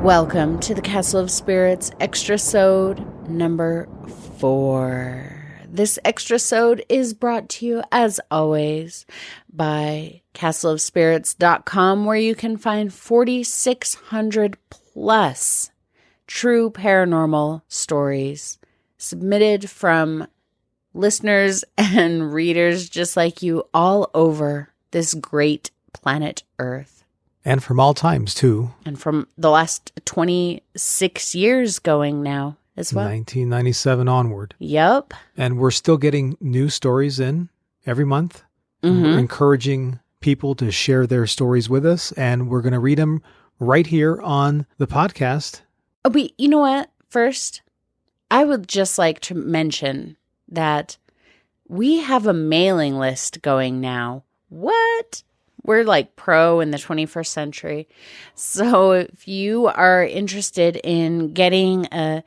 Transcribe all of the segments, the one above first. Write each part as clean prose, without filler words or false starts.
Welcome to the Castle of Spirits Extrasode number 4. This Extrasode is brought to you, as always, by castleofspirits.com, where you can find 4,600 plus true paranormal stories submitted from listeners and readers just like you all over this great planet Earth. And from all times, too. And from the last 26 years going now as well. 1997 onward. Yep. And we're still getting new stories in every month. Mm-hmm. We're encouraging people to share their stories with us, and we're going to read them right here on the podcast. Oh, but you know what? First, I would just like to mention that we have a mailing list going now. What? We're like pro in the 21st century. So if you are interested in getting a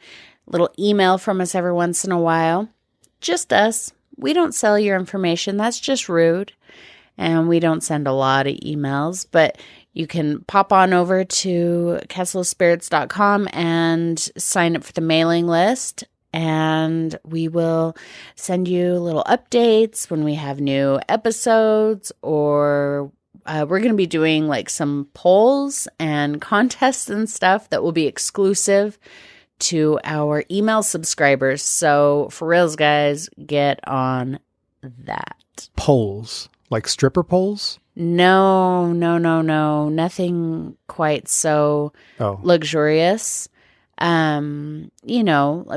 little email from us every once in a while, just us. We don't sell your information. That's just rude. And we don't send a lot of emails, but you can pop on over to castleofspirits.com and sign up for the mailing list. And we will send you little updates when we have new episodes, or we're going to be doing like some polls and contests and stuff that will be exclusive to our email subscribers. So for reals, guys, get on that. Polls? Like stripper polls? No. Nothing quite so luxurious. Like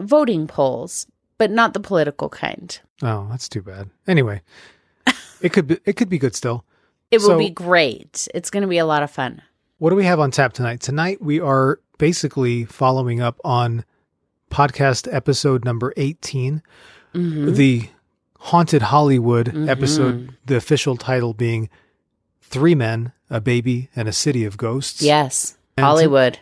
voting polls, but not the political kind. Oh, that's too bad. Anyway, it could be good still. It will be great. It's going to be a lot of fun. What do we have on tap tonight? Tonight we are basically following up on podcast episode number 18, the Haunted Hollywood episode, the official title being 3 Men, a Baby, and a City of Ghosts. Yes, and Hollywood.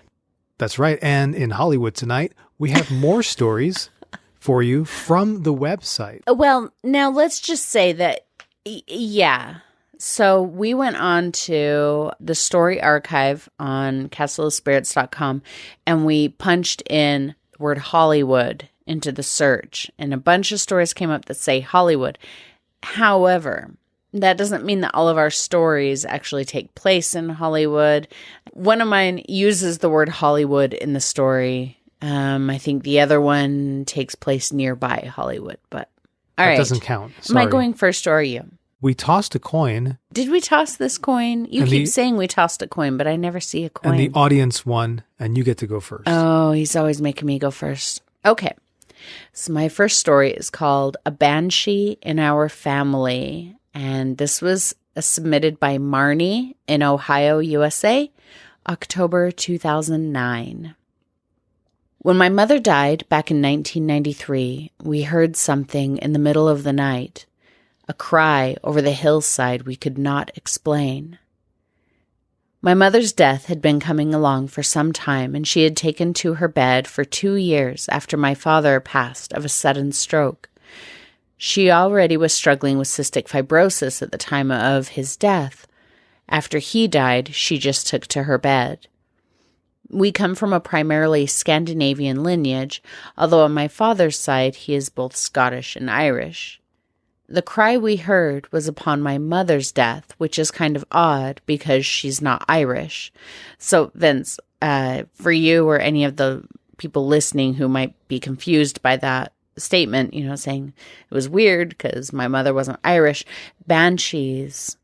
That's right. And in Hollywood tonight, we have more stories for you from the website. Well, now let's just say that, yeah. So we went on to the story archive on castleofspirits.com, and we punched in the word Hollywood into the search, and a bunch of stories came up that say Hollywood. However, that doesn't mean that all of our stories actually take place in Hollywood. One of mine uses the word Hollywood in the story. I think the other one takes place nearby Hollywood, but all right. That doesn't count. Sorry. Am I going first or are you? We tossed a coin. Did we toss this coin? You keep saying we tossed a coin, but I never see a coin. And the audience won, and you get to go first. Oh, he's always making me go first. Okay. So my first story is called A Banshee in Our Family. And this was submitted by Marnie in Ohio, USA, October 2009. When my mother died back in 1993, we heard something in the middle of the night. A cry over the hillside we could not explain. My mother's death had been coming along for some time, and she had taken to her bed for 2 years after my father passed of a sudden stroke. She already was struggling with cystic fibrosis at the time of his death. After he died, she just took to her bed. We come from a primarily Scandinavian lineage, although on my father's side he is both Scottish and Irish. The cry we heard was upon my mother's death, which is kind of odd because she's not Irish. So, Vince, for you or any of the people listening who might be confused by that statement, saying it was weird because my mother wasn't Irish, banshees,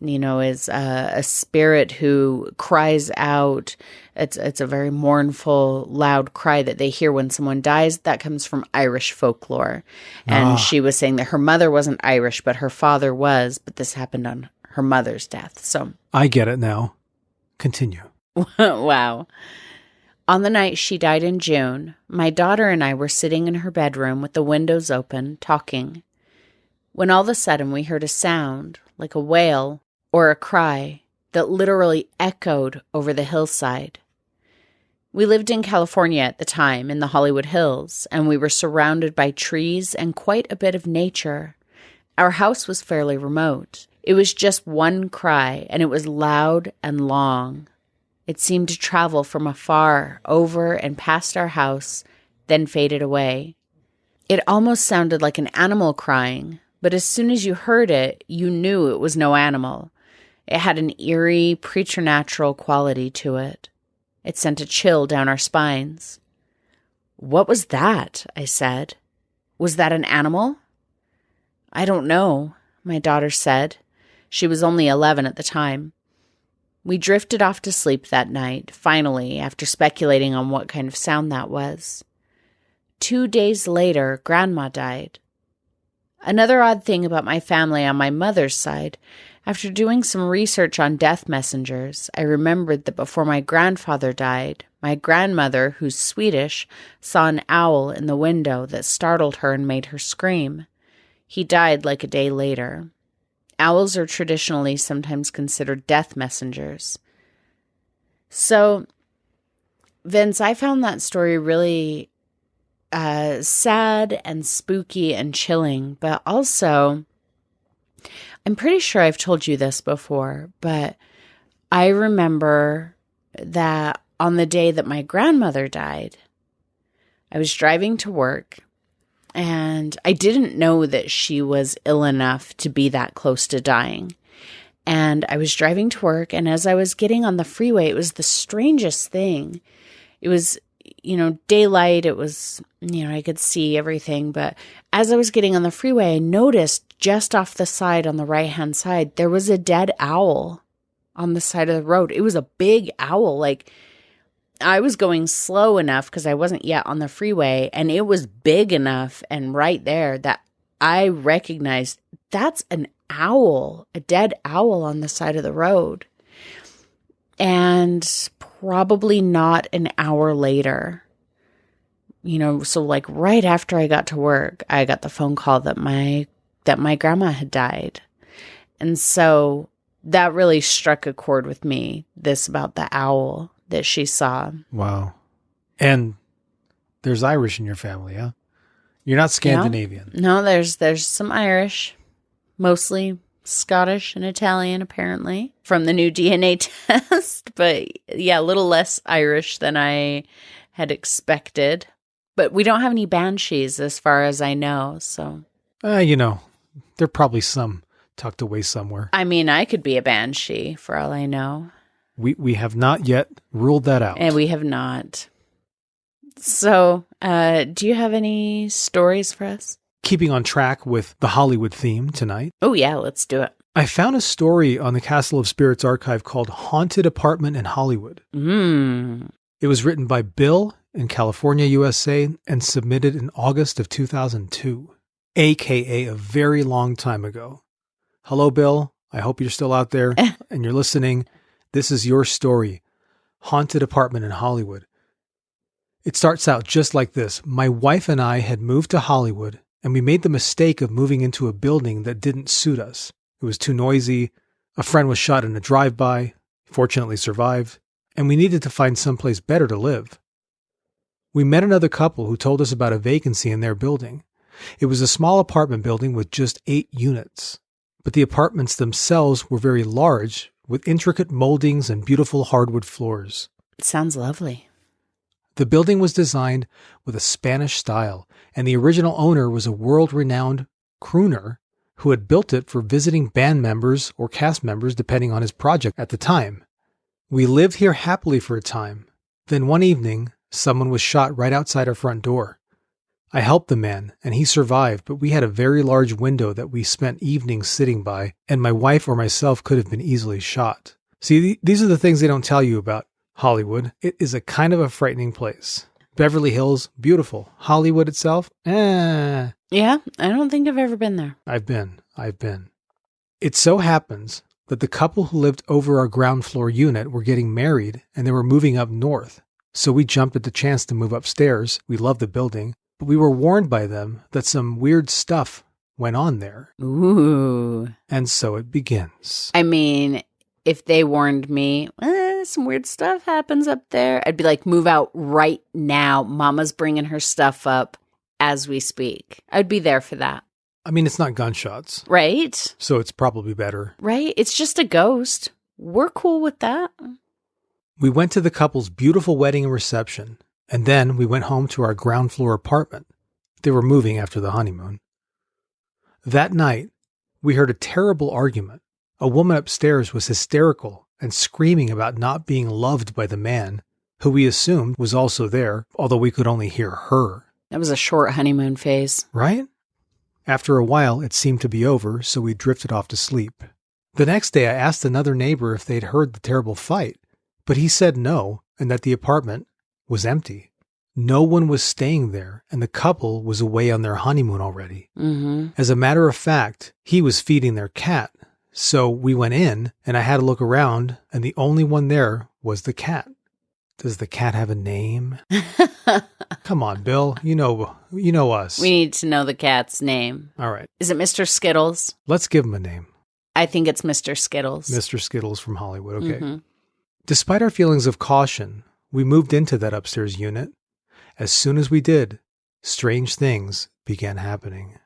is a spirit who cries out. It's a very mournful, loud cry that they hear when someone dies. That comes from Irish folklore. And she was saying that her mother wasn't Irish, but her father was, but this happened on her mother's death. So I get it now. Continue. Wow. On the night she died in June, my daughter and I were sitting in her bedroom with the windows open, talking, when all of a sudden we heard a sound like a wail or a cry that literally echoed over the hillside. We lived in California at the time, in the Hollywood Hills, and we were surrounded by trees and quite a bit of nature. Our house was fairly remote. It was just one cry, and it was loud and long. It seemed to travel from afar, over and past our house, then faded away. It almost sounded like an animal crying, but as soon as you heard it, you knew it was no animal. It had an eerie, preternatural quality to it. It sent a chill down our spines. "What was that?" I said. "Was that an animal?" "I don't know," my daughter said. She was only 11 at the time. We drifted off to sleep that night, finally, after speculating on what kind of sound that was. 2 days later, Grandma died. Another odd thing about my family on my mother's side, after doing some research on death messengers, I remembered that before my grandfather died, my grandmother, who's Swedish, saw an owl in the window that startled her and made her scream. He died like a day later. Owls are traditionally sometimes considered death messengers. So, Vince, I found that story really sad and spooky and chilling, but also, I'm pretty sure I've told you this before, but I remember that on the day that my grandmother died, I was driving to work. And I didn't know that she was ill enough to be that close to dying. And I was driving to work, and as I was getting on the freeway, it was the strangest thing. It was, daylight. It was, I could see everything. But as I was getting on the freeway, I noticed just off the side on the right-hand side, there was a dead owl on the side of the road. It was a big owl, like I was going slow enough because I wasn't yet on the freeway, and it was big enough and right there that I recognized that's an owl, a dead owl on the side of the road. And probably not an hour later, so like right after I got to work, I got the phone call that my grandma had died. And so that really struck a chord with me, this about the owl that she saw. Wow. And there's Irish in your family, huh? You're not Scandinavian. No, there's some Irish, mostly Scottish and Italian, apparently, from the new DNA test. But yeah, a little less Irish than I had expected. But we don't have any Banshees as far as I know, so. There are probably some tucked away somewhere. I mean, I could be a Banshee for all I know. We have not yet ruled that out. And we have not. So, do you have any stories for us? Keeping on track with the Hollywood theme tonight. Oh, yeah, let's do it. I found a story on the Castle of Spirits archive called Haunted Apartment in Hollywood. It was written by Bill in California, USA, and submitted in August of 2002, a.k.a. a very long time ago. Hello, Bill. I hope you're still out there and you're listening. This is your story, Haunted Apartment in Hollywood. It starts out just like this. My wife and I had moved to Hollywood, and we made the mistake of moving into a building that didn't suit us. It was too noisy. A friend was shot in a drive-by, fortunately survived, and we needed to find someplace better to live. We met another couple who told us about a vacancy in their building. It was a small apartment building with just 8 units, but the apartments themselves were very large, with intricate moldings and beautiful hardwood floors. It sounds lovely. The building was designed with a Spanish style, and the original owner was a world-renowned crooner who had built it for visiting band members or cast members depending on his project at the time. We lived here happily for a time. Then one evening, someone was shot right outside our front door. I helped the man, and he survived, but we had a very large window that we spent evenings sitting by, and my wife or myself could have been easily shot. See, these are the things they don't tell you about Hollywood. It is a kind of a frightening place. Beverly Hills, beautiful. Hollywood itself, Yeah, I don't think I've ever been there. I've been. It so happens that the couple who lived over our ground floor unit were getting married, and they were moving up north. So we jumped at the chance to move upstairs. We loved the building. But we were warned by them that some weird stuff went on there. Ooh. And so it begins. I mean, if they warned me, some weird stuff happens up there, I'd be like, move out right now. Mama's bringing her stuff up as we speak. I'd be there for that. I mean, it's not gunshots. Right? So it's probably better. Right? It's just a ghost. We're cool with that. We went to the couple's beautiful wedding and reception, and then we went home to our ground floor apartment. They were moving after the honeymoon. That night, we heard a terrible argument. A woman upstairs was hysterical and screaming about not being loved by the man, who we assumed was also there, although we could only hear her. That was a short honeymoon phase. Right? After a while, it seemed to be over, so we drifted off to sleep. The next day, I asked another neighbor if they'd heard the terrible fight, but he said no, and that the apartment was empty. No one was staying there, and the couple was away on their honeymoon already. Mm-hmm. As a matter of fact, he was feeding their cat. So we went in, and I had a look around, and the only one there was the cat. Does the cat have a name? Come on, Bill. You know us. We need to know the cat's name. All right. Is it Mr. Skittles? Let's give him a name. I think it's Mr. Skittles. Mr. Skittles from Hollywood. Okay. Mm-hmm. Despite our feelings of caution, we moved into that upstairs unit. As soon as we did, strange things began happening.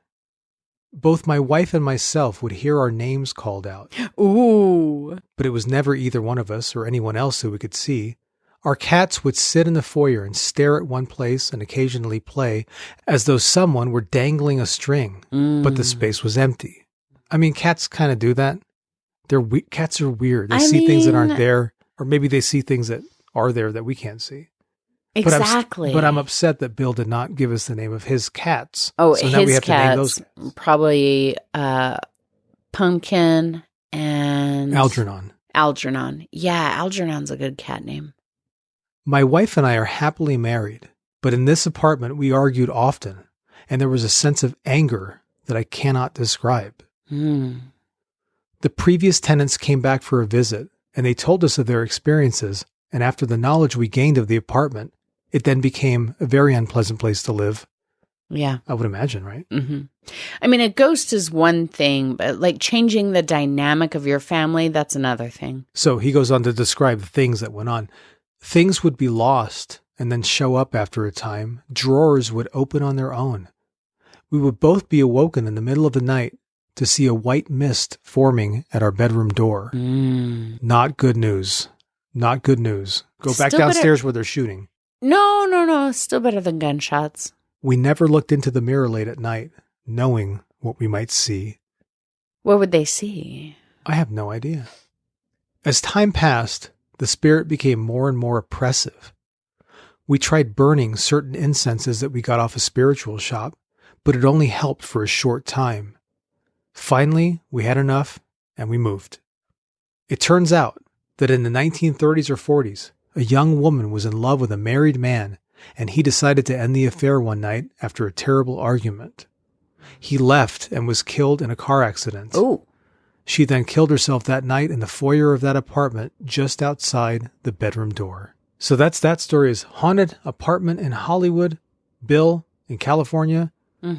Both my wife and myself would hear our names called out. Ooh. But it was never either one of us or anyone else who we could see. Our cats would sit in the foyer and stare at one place and occasionally play as though someone were dangling a string, but the space was empty. I mean, cats kind of do that. Cats are weird. They see things that aren't there, or maybe they see things that are there that we can't see. Exactly. But I'm upset that Bill did not give us the name of his cats. Oh, so his now we have cats, to name those probably Pumpkin and... Algernon. Yeah, Algernon's a good cat name. My wife and I are happily married, but in this apartment we argued often, and there was a sense of anger that I cannot describe. The previous tenants came back for a visit, and they told us of their experiences, and after the knowledge we gained of the apartment, it then became a very unpleasant place to live. Yeah. I would imagine, right? Mm-hmm. I mean, a ghost is one thing, but like changing the dynamic of your family, that's another thing. So he goes on to describe the things that went on. Things would be lost and then show up after a time. Drawers would open on their own. We would both be awoken in the middle of the night to see a white mist forming at our bedroom door. Not good news. Not good news. Go back downstairs where they're shooting. No. Still better than gunshots. We never looked into the mirror late at night, knowing what we might see. What would they see? I have no idea. As time passed, the spirit became more and more oppressive. We tried burning certain incenses that we got off a spiritual shop, but it only helped for a short time. Finally, we had enough, and we moved. It turns out that in the 1930s or 40s, a young woman was in love with a married man, and he decided to end the affair one night after a terrible argument. He left and was killed in a car accident. Oh. She then killed herself that night in the foyer of that apartment just outside the bedroom door. So that's that story. Is Haunted Apartment in Hollywood, Bill, in California,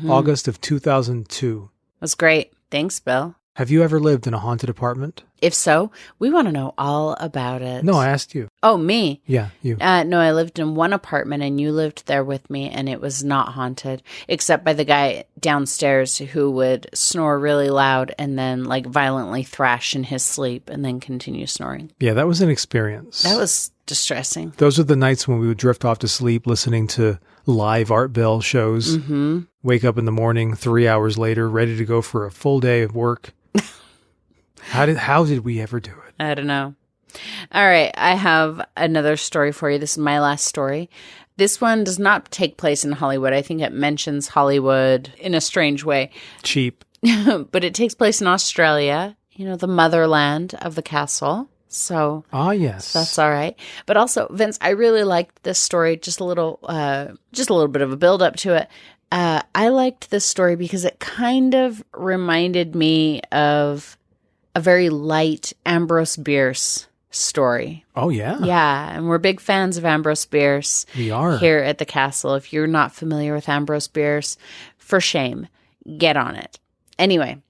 August of 2002. That's great. Thanks, Bill. Have you ever lived in a haunted apartment? If so, we want to know all about it. No, I asked you. Oh, me? Yeah, you. No, I lived in one apartment and you lived there with me, and it was not haunted, except by the guy downstairs who would snore really loud and then like violently thrash in his sleep and then continue snoring. Yeah, that was an experience. That was distressing. Those were the nights when we would drift off to sleep listening to live Art Bell shows. Wake up in the morning 3 hours later, ready to go for a full day of work. How did we ever do it? I don't know. All right, I have another story for you. This is my last story. This one does not take place in Hollywood. I think it mentions Hollywood in a strange way. Cheap. But it takes place in Australia, the motherland of the castle. So yes, that's all right. But also, Vince, I really liked this story. Just a little bit of a build up to it. I liked this story because it kind of reminded me of a very light Ambrose Bierce story. Oh, yeah? Yeah, and we're big fans of Ambrose Bierce. We are. Here at the castle. If you're not familiar with Ambrose Bierce, for shame, get on it. Anyway,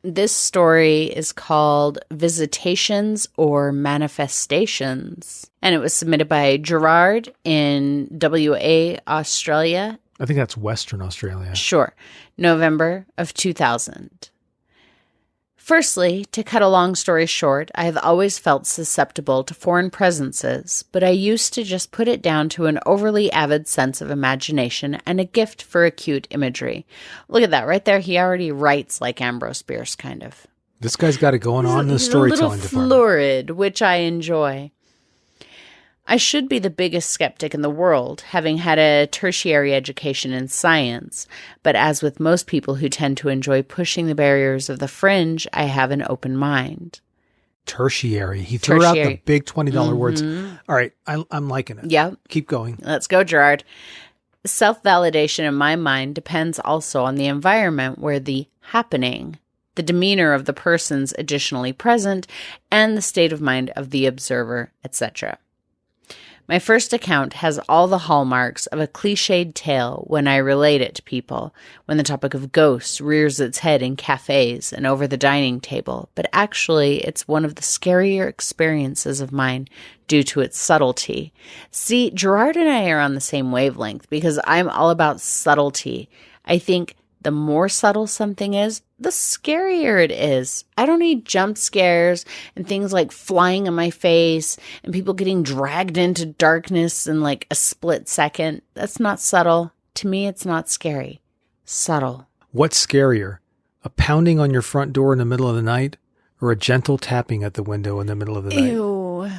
this story is called Visitations or Manifestations, and it was submitted by Gerard in WA, Australia. I think that's Western Australia. Sure. November of 2000. Firstly, to cut a long story short, I have always felt susceptible to foreign presences, but I used to just put it down to an overly avid sense of imagination and a gift for acute imagery. Look at that right there. He already writes like Ambrose Bierce, kind of. This guy's got it going on in the storytelling department. He's a little florid, which I enjoy. I should be the biggest skeptic in the world, having had a tertiary education in science, but as with most people who tend to enjoy pushing the barriers of the fringe, I have an open mind. Tertiary. He threw out the big $20 words. All right, I'm liking it. Yep. Keep going. Let's go, Gerard. Self-validation in my mind depends also on the environment where the happening, the demeanor of the persons additionally present, and the state of mind of the observer, etc. My first account has all the hallmarks of a cliched tale when I relate it to people, when the topic of ghosts rears its head in cafes and over the dining table, but actually it's one of the scarier experiences of mine due to its subtlety. See, Gerard and I are on the same wavelength because I'm all about subtlety. I think the more subtle something is, the scarier it is. I don't need jump scares and things like flying in my face and people getting dragged into darkness in like a split second. That's not subtle. To me, it's not scary. Subtle. What's scarier? A pounding on your front door in the middle of the night or a gentle tapping at the window in the middle of the night? Ew.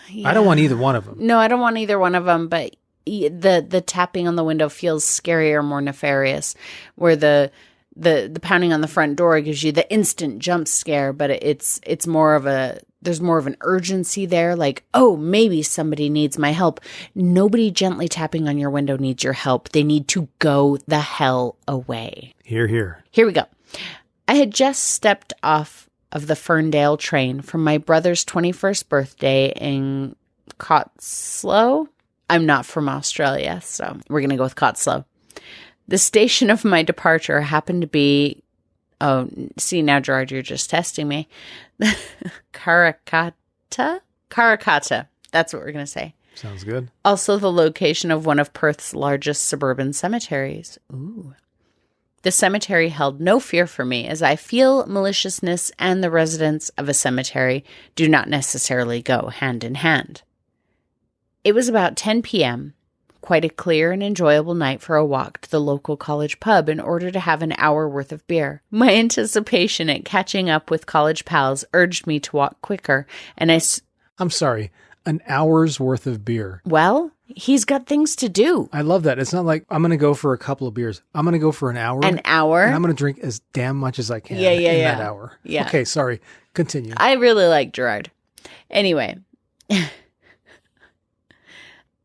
Yeah. I don't want either one of them. No, I don't want either one of them, but the tapping on the window feels scarier, more nefarious, where the pounding on the front door gives you the instant jump scare, but it's more of there's more of an urgency there, like, oh, maybe somebody needs my help. Nobody gently tapping on your window needs your help. They need to go the hell away. Hear, hear. Here we go. I had just stepped off of the Ferndale train from my brother's 21st birthday in Cotslow. I'm not from Australia, so we're going to go with Cotslow. The station of my departure happened to be, oh, see now, Gerard, you're just testing me. Karrakatta? Karrakatta. That's what we're going to say. Sounds good. Also the location of one of Perth's largest suburban cemeteries. Ooh. The cemetery held no fear for me, as I feel maliciousness and the residents of a cemetery do not necessarily go hand in hand. It was about 10 p.m., quite a clear and enjoyable night for a walk to the local college pub in order to have an hour worth of beer. My anticipation at catching up with college pals urged me to walk quicker, and I'm sorry, an hour's worth of beer. Well, he's got things to do. I love that. It's not like I'm going to go for a couple of beers. I'm going to go for an hour. An hour? And I'm going to drink as damn much as I can in that hour. Yeah. Okay, sorry. Continue. I really like Gerard. Anyway.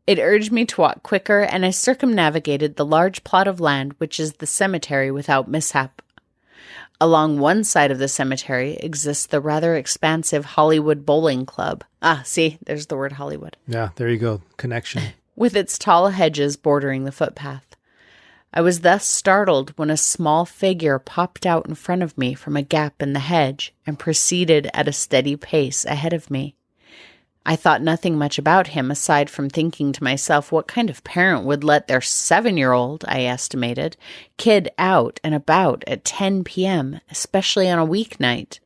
It urged me to walk quicker, and I circumnavigated the large plot of land which is the cemetery without mishap. Along one side of the cemetery exists the rather expansive Hollywood Bowling Club. Ah, see, there's the word Hollywood. Yeah, there you go. Connection. With its tall hedges bordering the footpath. I was thus startled when a small figure popped out in front of me from a gap in the hedge and proceeded at a steady pace ahead of me. I thought nothing much about him, aside from thinking to myself, what kind of parent would let their 7-year-old, I estimated, kid out and about at 10 p.m., especially on a weeknight?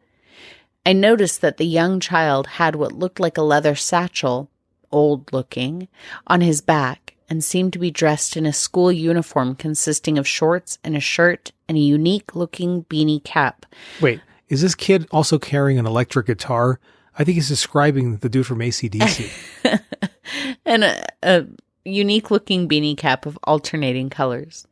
I noticed that the young child had what looked like a leather satchel, old-looking, on his back, and seemed to be dressed in a school uniform consisting of shorts and a shirt and a unique-looking beanie cap. Wait, is this kid also carrying an electric guitar? I think he's describing the dude from AC/DC. And a unique-looking beanie cap of alternating colors.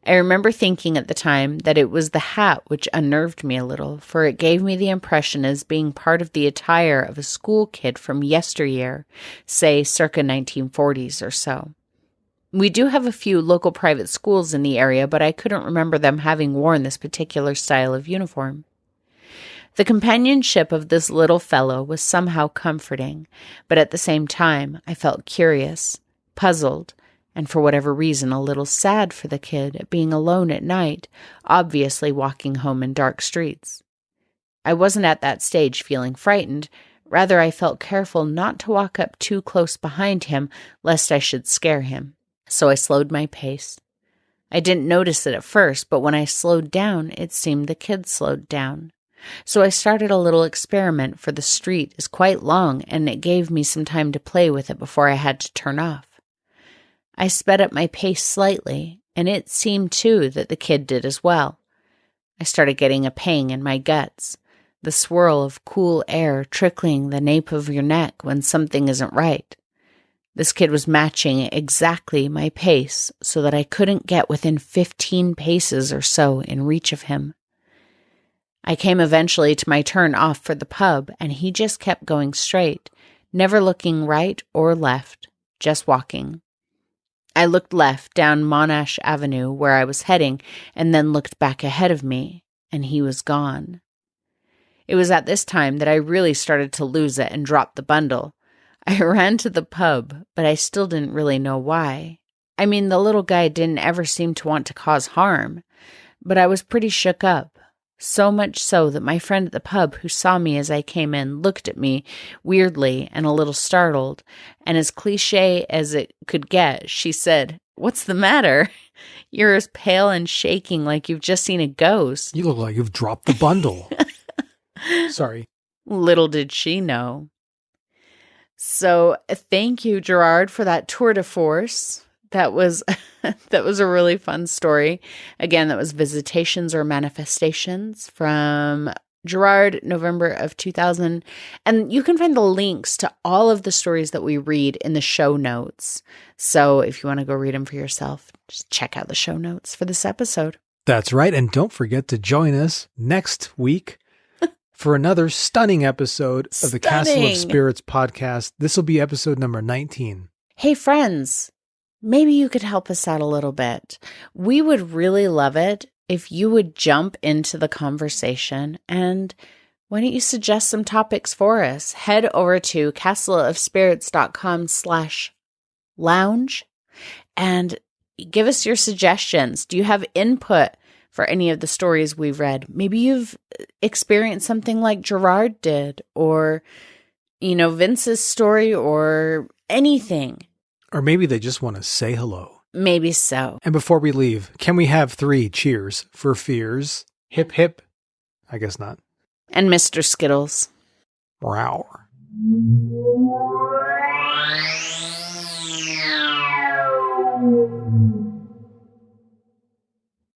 I remember thinking at the time that it was the hat which unnerved me a little, for it gave me the impression as being part of the attire of a school kid from yesteryear, say circa 1940s or so. We do have a few local private schools in the area, but I couldn't remember them having worn this particular style of uniform. The companionship of this little fellow was somehow comforting, but at the same time I felt curious, puzzled, and for whatever reason a little sad for the kid at being alone at night, obviously walking home in dark streets. I wasn't at that stage feeling frightened, rather I felt careful not to walk up too close behind him lest I should scare him, so I slowed my pace. I didn't notice it at first, but when I slowed down, it seemed the kid slowed down. So I started a little experiment, for the street is quite long and it gave me some time to play with it before I had to turn off. I sped up my pace slightly, and it seemed too that the kid did as well. I started getting a pang in my guts, the swirl of cool air trickling the nape of your neck when something isn't right. This kid was matching exactly my pace so that I couldn't get within 15 paces or so in reach of him. I came eventually to my turn off for the pub, and he just kept going straight, never looking right or left, just walking. I looked left down Monash Avenue where I was heading, and then looked back ahead of me, and he was gone. It was at this time that I really started to lose it and dropped the bundle. I ran to the pub, but I still didn't really know why. I mean, the little guy didn't ever seem to want to cause harm, but I was pretty shook up. So much so that my friend at the pub who saw me as I came in looked at me weirdly and a little startled, and as cliche as it could get, she said, "What's the matter? You're as pale and shaking like you've just seen a ghost." You look like you've dropped the bundle. Sorry. Little did she know. So thank you, Gerard, for that tour de force. That was that was a really fun story. Again, that was Visitations or Manifestations from Gerard, November of 2000. And you can find the links to all of the stories that we read in the show notes. So if you want to go read them for yourself, just check out the show notes for this episode. That's right. And don't forget to join us next week for another stunning episode of the Castle of Spirits podcast. This will be episode number 19. Hey, friends, maybe you could help us out a little bit. We would really love it if you would jump into the conversation, and why don't you suggest some topics for us? Head over to castleofspirits.com/lounge and give us your suggestions. Do you have input for any of the stories we've read? Maybe you've experienced something like Gerard did, or, Vince's story, or anything. Or maybe they just want to say hello. Maybe so. And before we leave, can we have 3 cheers for fears? Hip, hip. I guess not. And Mr. Skittles. Rawr.